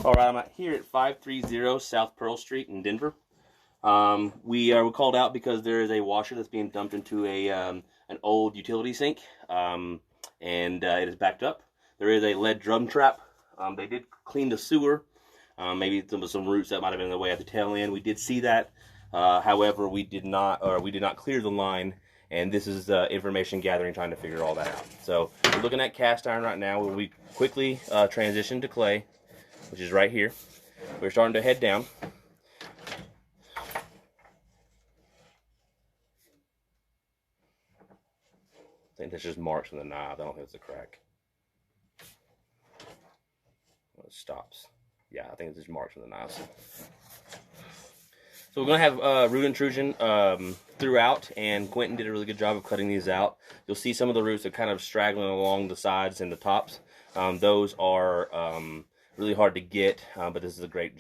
All right, I'm here at 530 South Pearl Street in Denver. We are called out because there is a washer that's being dumped into an old utility sink, and it is backed up. There is a lead drum trap. They did clean the sewer. Maybe some roots that might have been in the way at the tail end. We did see that. However, we did not clear the line, and this is information gathering, trying to figure all that out. So we're looking at cast iron right now. We quickly transition to clay, which is right here. We're starting to head down. I think that's just marks on the knob. I don't think it's a crack. Well, it stops. Yeah, I think it's just marks on the knobs. So we're going to have root intrusion throughout, and Quentin did a really good job of cutting these out. You'll see some of the roots are kind of straggling along the sides and the tops. Those are really hard to get, but this is a great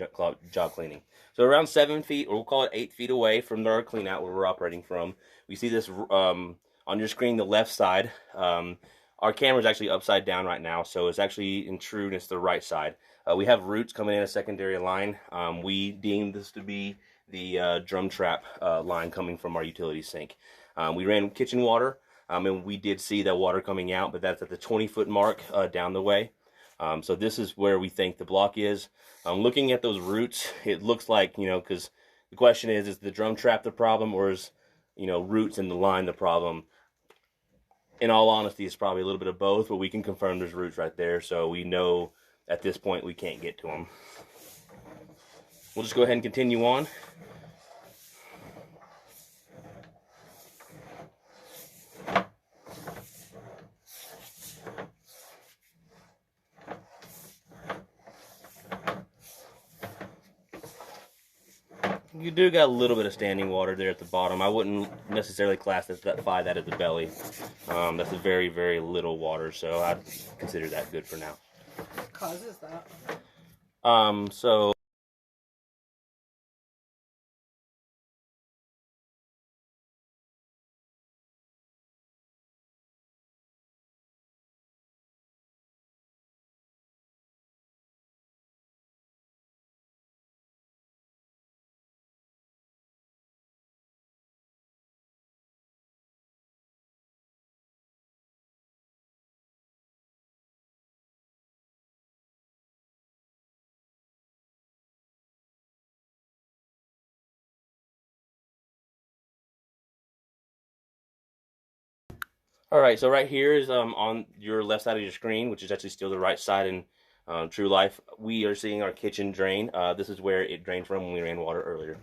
job cleaning. So around 7 feet, or we'll call it 8 feet away from our clean out where we're operating from, we see this on your screen, the left side. Our camera is actually upside down right now, so it's actually in trueness the right side. We have roots coming in a secondary line. We deemed this to be the drum trap line coming from our utility sink. We ran kitchen water, and we did see that water coming out, but that's at the 20-foot mark down the way. So this is where we think the block is. Looking at those roots, it looks like, because the question is the drum trap the problem, or is, roots in the line the problem? In all honesty, it's probably a little bit of both, but we can confirm there's roots right there, so we know at this point we can't get to them. We'll just go ahead and continue on. You do got a little bit of standing water there at the bottom. I wouldn't necessarily classify that as a belly. That's a very, very little water, so I'd consider that good for now. What causes that? So all right, so right here is on your left side of your screen, which is actually still the right side in true life. We are seeing our kitchen drain. This is where it drained from when we ran water earlier.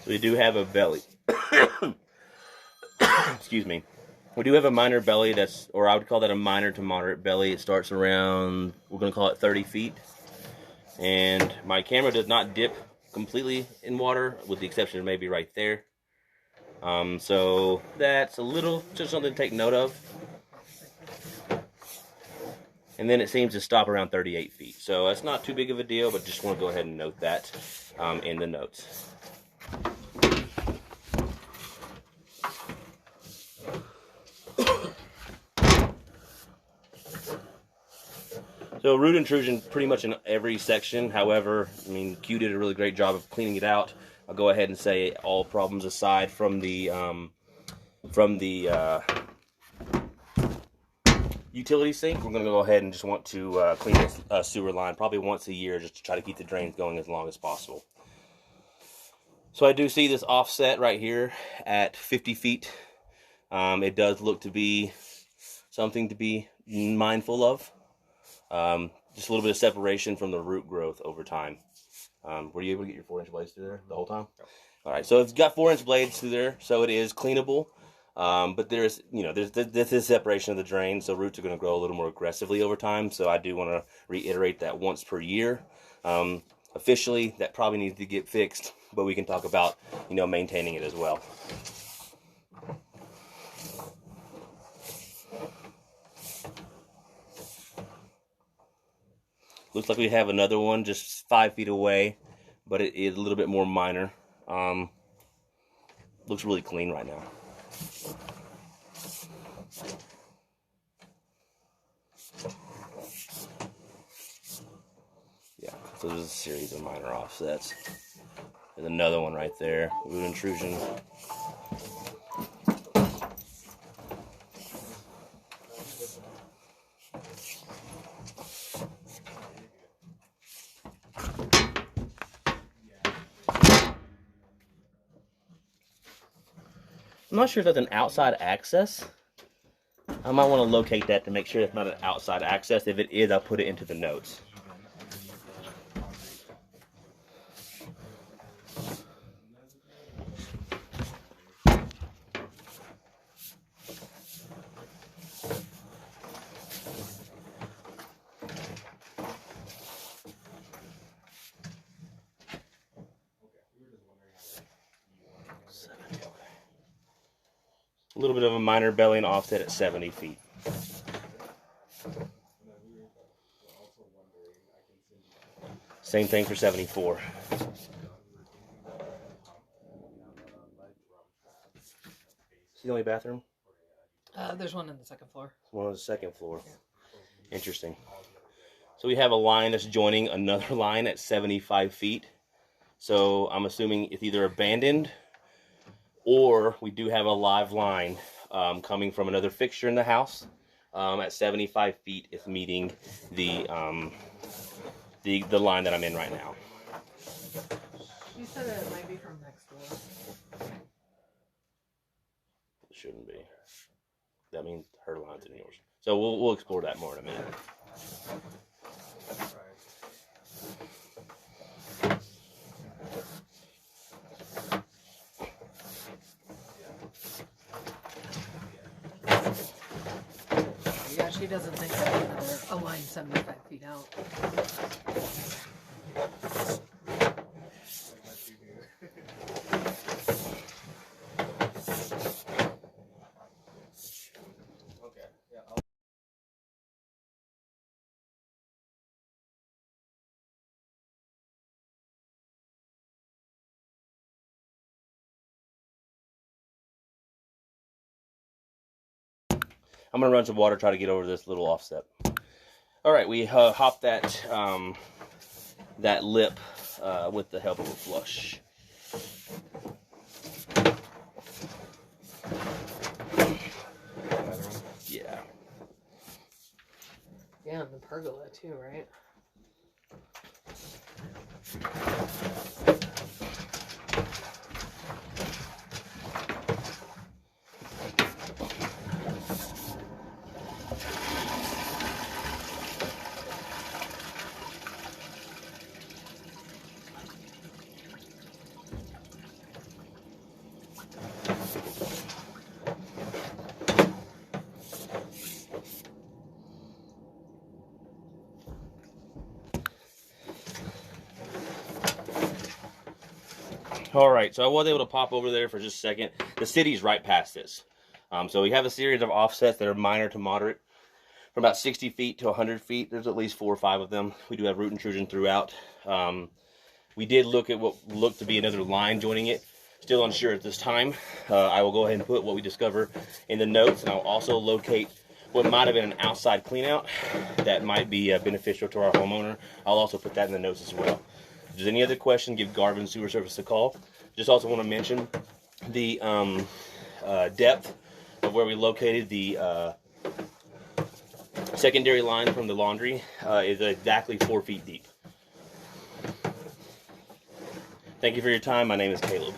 We do have a belly. Excuse me. We do have a minor belly that's, or I would call that a minor to moderate belly. It starts around, we're going to call it 30 feet. And my camera does not dip completely in water, with the exception of maybe right there. So that's a little, just something to take note of. And then it seems to stop around 38 feet. So that's not too big of a deal, but just want to go ahead and note that in the notes. So root intrusion pretty much in every section. However, I mean, Q did a really great job of cleaning it out. I'll go ahead and say, all problems aside, from the utility sink, we're going to go ahead and just want to clean this sewer line probably once a year, just to try to keep the drains going as long as possible. So I do see this offset right here at 50 feet. It does look to be something to be mindful of. Just a little bit of separation from the root growth over time. Were you able to get your 4-inch blades through there the whole time? Yep. All right, so it's got 4-inch blades through there, so it is cleanable. But there's this separation of the drain, so roots are going to grow a little more aggressively over time. So I do want to reiterate that once per year. officially that probably needs to get fixed, but we can talk about, you know, maintaining it as well. Looks like we have another one just 5 feet away, but it is a little bit more minor. Looks really clean right now. Yeah, so there's a series of minor offsets. There's another one right there, root intrusion. I'm not sure if that's an outside access. I might want to locate that to make sure it's not an outside access. If it is, I'll put it into the notes. A little bit of a minor bellying offset at 70 feet. Same thing for 74. See the only bathroom? There's one on the second floor. One on the second floor. Interesting. So we have a line that's joining another line at 75 feet. So I'm assuming it's either abandoned or we do have a live line coming from another fixture in the house. At 75 feet, it's meeting the line that I'm in right now. You said it might be from next door. It shouldn't be. That means her line's in yours. So we'll explore that more in a minute. Yeah, she doesn't think that they're aligned 75 feet out. I'm gonna run some water, try to get over this little offset. All right, we hopped that that lip with the help of a flush. Yeah. Yeah, and the pergola too, right? All right, so I was able to pop over there for just a second. The city's right past this. So we have a series of offsets that are minor to moderate. From about 60 feet to 100 feet, there's at least 4 or 5 of them. We do have root intrusion throughout. We did look at what looked to be another line joining it. Still unsure at this time. I will go ahead and put what we discover in the notes, and I'll also locate what might have been an outside cleanout that might be beneficial to our homeowner. I'll also put that in the notes as well. If there's any other question, give Garvin Sewer Service a call. Just also want to mention the depth of where we located the secondary line from the laundry is exactly 4 feet deep. Thank you for your time. My name is Caleb.